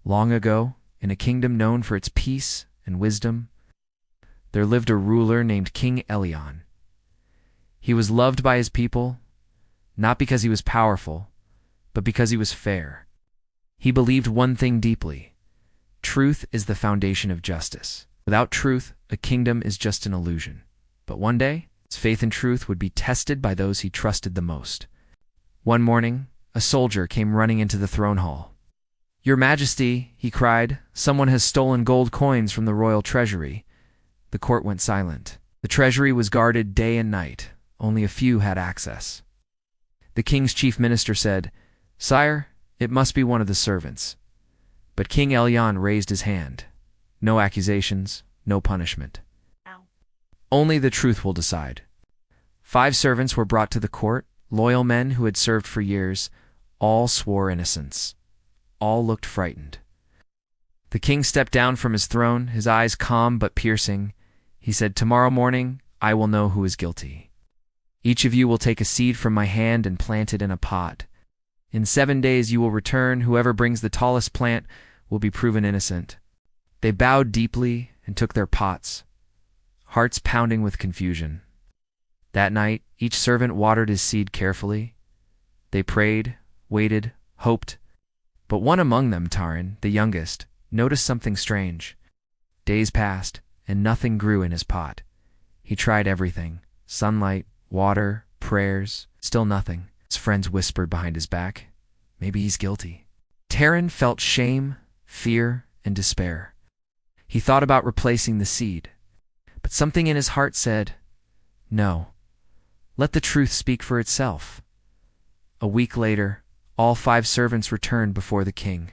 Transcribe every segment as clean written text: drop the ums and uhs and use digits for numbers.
Long ago, in a kingdom known for its peace and wisdom, there lived a ruler named King Elion. He was loved by his people, not because he was powerful, but because he was fair. He believed one thing deeply: truth is the foundation of justice. Without truth, a kingdom is just an illusion. But one day, his faith in truth would be tested by those he trusted the most. One morning, a soldier came running into the throne hall. "Your Majesty," he cried, "someone has stolen gold coins from the royal treasury." The court went silent. The treasury was guarded day and night. Only a few had access. The king's chief minister said, "Sire, it must be one of the servants." But King Elion raised his hand. "No accusations, no punishment. Only the truth will decide." 5 servants were brought to the court, loyal men who had served for years. All swore innocence. All looked frightened. The king stepped down from his throne, his eyes calm but piercing. He said, "Tomorrow morning, I will know who is guilty. Each of you will take a seed from my hand and plant it in a pot. In 7 days you will return. Whoever brings the tallest plant will be proven innocent." They bowed deeply and took their pots, hearts pounding with confusion. That night, each servant watered his seed carefully. They prayed, waited, hoped. But one among them, Taran, the youngest, noticed something strange. Days passed, and nothing grew in his pot. He tried everything: sunlight, water, prayers, still nothing. His friends whispered behind his back, "Maybe he's guilty." Taran felt shame, fear, and despair. He thought about replacing the seed. But something in his heart said, "No, let the truth speak for itself." A week later, all 5 servants returned before the king.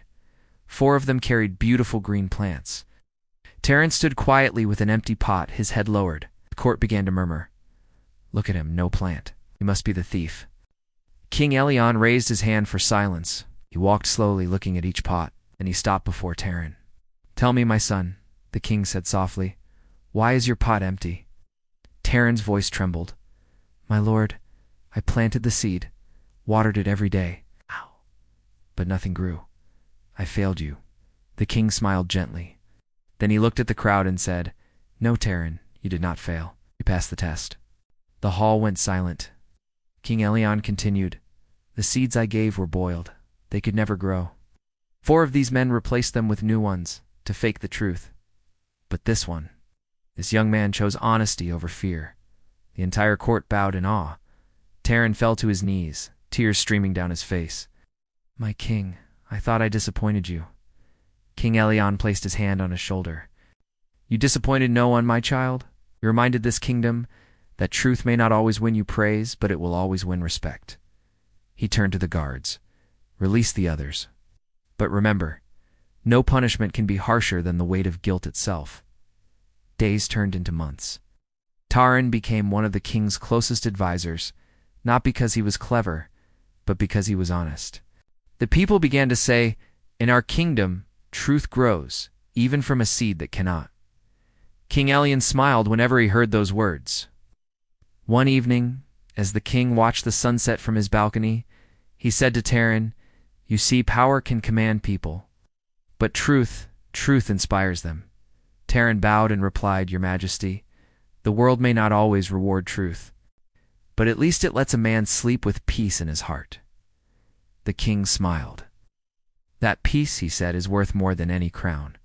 4 of them carried beautiful green plants. Taran stood quietly with an empty pot, his head lowered. The court began to murmur, "Look at him, no plant. He must be the thief." King Elion raised his hand for silence. He walked slowly, looking at each pot. Then he stopped before Taran. "Tell me, my son," the king said softly, "why is your pot empty?" Taran's voice trembled. "My lord, I planted the seed, watered it every day. But nothing grew. I failed you." The king smiled gently. Then he looked at the crowd and said, "No, Taran, you did not fail. You passed the test." The hall went silent. King Elion continued, "The seeds I gave were boiled. They could never grow. 4 of these men replaced them with new ones to fake the truth. But this young man chose honesty over fear." The entire court bowed in awe. Taran fell to his knees, tears streaming down his face. "My king, I thought I disappointed you." King Elion placed his hand on his shoulder. "You disappointed no one, my child. You reminded this kingdom that truth may not always win you praise, but it will always win respect." He turned to the guards. "Release the others. But remember, no punishment can be harsher than the weight of guilt itself." Days turned into months. Taran became one of the king's closest advisors, not because he was clever, but because he was honest. The people began to say, "In our kingdom, truth grows, even from a seed that cannot." King Elion smiled whenever he heard those words. One evening, as the king watched the sunset from his balcony, he said to Taran, "You see, power can command people, but truth inspires them." Taran bowed and replied, "Your Majesty, the world may not always reward truth, but at least it lets a man sleep with peace in his heart." The king smiled. "That peace," he said, "is worth more than any crown.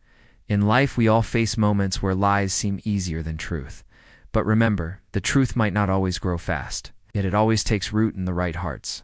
In life we all face moments where lies seem easier than truth. But remember, the truth might not always grow fast, yet it always takes root in the right hearts.